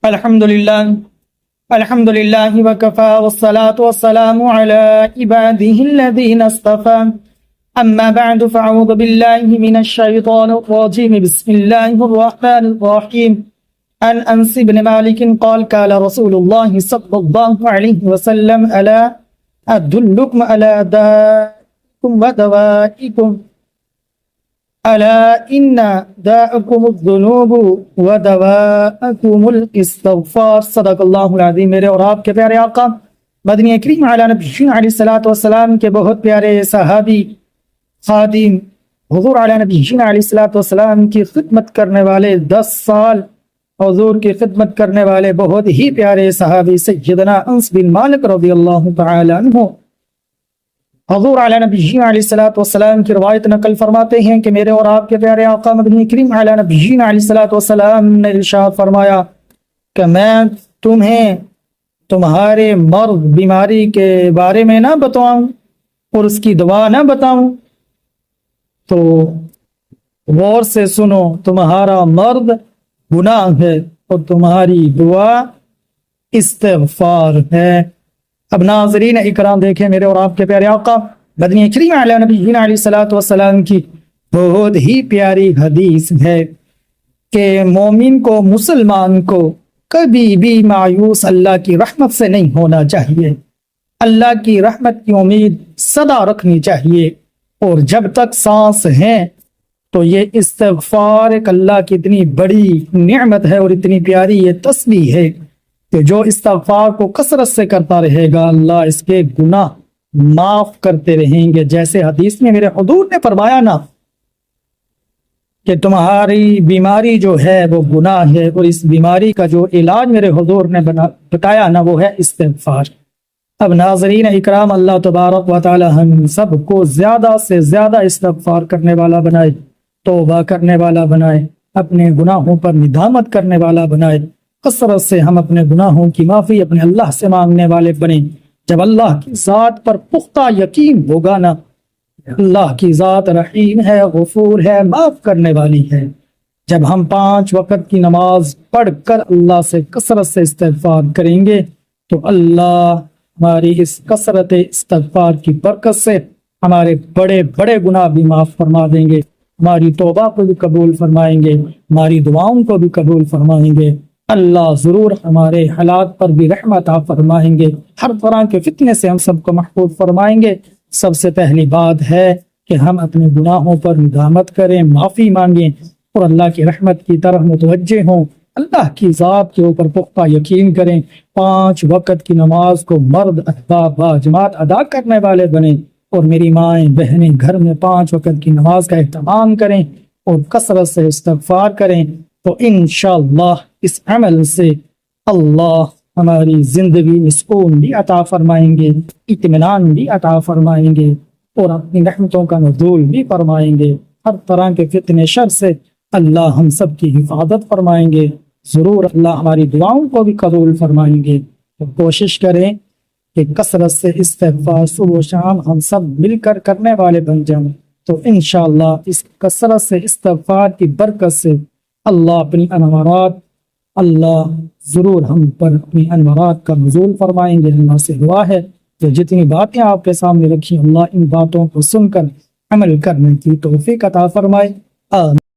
الحمد لله وكفى والصلاة والسلام على عباده الذين اصطفى أما بعد فأعوذ بالله من الشيطان الرجيم بسم الله الرحمن الرحيم عن أنس بن مالك قال رسول الله صلى الله عليه وسلم ألا أدلكم على دائكم ودوائكم ألا إن داءكم الذنوب ودواءكم الاستغفار صدق اللہ العظیم۔ میرے اور آپ کے پیارے آقا مدنی کریم علی نبی علیہ الصلوۃ والسلام کے بہت پیارے صحابی خادم حضور علی نبی علیہ الصلوۃ والسلام کی خدمت کرنے والے 10 سال حضور کی خدمت کرنے والے بہت ہی پیارے صحابی سیدنا انس بن مالک رضی اللہ تعالی عنہ حضور علی نبی علیہ الصلوۃ والسلام کی روایت نقل فرماتے ہیں کہ میرے اور آپ کے پیارے آقا مدنی کریم علی نبی علیہ الصلوۃ والسلام نے ارشاد فرمایا کہ میں تمہیں تمہارے مرض بیماری کے بارے میں نہ بتاؤں اور اس کی دوا نہ بتاؤں؟ تو غور سے سنو، تمہارا مرض گناہ ہے اور تمہاری دعا استغفار ہے۔ اب ناظرین اکرام دیکھیں، میرے اور آپ کے پیارے آقا مدنی کریم علی نبی علیہ الصلوۃ والسلام کی بہت ہی پیاری حدیث ہے کہ مومن کو، مسلمان کو کبھی بھی مایوس اللہ کی رحمت سے نہیں ہونا چاہیے، اللہ کی رحمت کی امید سدا رکھنی چاہیے، اور جب تک سانس ہے تو یہ استغفار ایک اللہ کی اتنی بڑی نعمت ہے اور اتنی پیاری یہ تسبیح ہے کہ جو استغفار کو کثرت سے کرتا رہے گا اللہ اس کے گناہ معاف کرتے رہیں گے۔ جیسے حدیث میں میرے حضور نے فرمایا نا کہ تمہاری بیماری جو ہے وہ گناہ ہے، اور اس بیماری کا جو علاج میرے حضور نے بتایا نا وہ ہے استغفار۔ اب ناظرین اکرام، اللہ تبارک و تعالی ہم سب کو زیادہ سے زیادہ استغفار کرنے والا بنائے، توبہ کرنے والا بنائے، اپنے گناہوں پر ندامت کرنے والا بنائے، کثرت سے ہم اپنے گناہوں کی معافی اپنے اللہ سے مانگنے والے بنیں۔ جب اللہ کی ذات پر پختہ یقین ہوگا نا، اللہ کی ذات رحیم ہے، غفور ہے، معاف کرنے والی ہے، جب ہم 5 وقت کی نماز پڑھ کر اللہ سے کثرت سے استغفار کریں گے تو اللہ ہماری اس کثرت استغفار کی برکت سے ہمارے بڑے بڑے گناہ بھی معاف فرما دیں گے، ہماری توبہ کو بھی قبول فرمائیں گے، ہماری دعاؤں کو بھی قبول فرمائیں گے۔ اللہ ضرور ہمارے حالات پر بھی رحمت عطا فرمائیں گے، ہر طرح کے فتنے سے ہم سب کو محفوظ فرمائیں گے۔ سب سے پہلی بات ہے کہ ہم اپنے گناہوں پر ندامت کریں، معافی مانگیں اور اللہ کی رحمت کی طرف متوجہ ہوں، اللہ کی ذات کے اوپر پختہ یقین کریں، 5 وقت کی نماز کو مرد احباب باجماعت ادا کرنے والے بنیں، اور میری مائیں بہنیں گھر میں 5 وقت کی نماز کا اہتمام کریں اور کثرت سے استغفار کریں، تو انشاءاللہ اس عمل سے اللہ ہماری زندگی میں سکون بھی عطا فرمائیں گے، اطمینان بھی عطا فرمائیں گے، اور اپنی رحمتوں کا نزول بھی فرمائیں گے۔ ہر طرح کے فتنے شر سے اللہ ہم سب کی حفاظت فرمائیں گے، ضرور اللہ ہماری دعاؤں کو بھی قبول فرمائیں گے۔ تو کوشش کریں کہ کثرت سے استغفار صبح و شام ہم سب مل کر کرنے والے بن جائیں، تو انشاءاللہ اس کثرت سے استغفار کی برکت سے اللہ اپنی انوارات، اللہ ضرور ہم پر اپنی انوارات کا نزول فرمائیں گے۔ اللہ سے دعا ہے کہ جتنی باتیں آپ کے سامنے رکھی اللہ ان باتوں کو سن کر عمل کرنے کی توفیق عطا فرمائے، آمین۔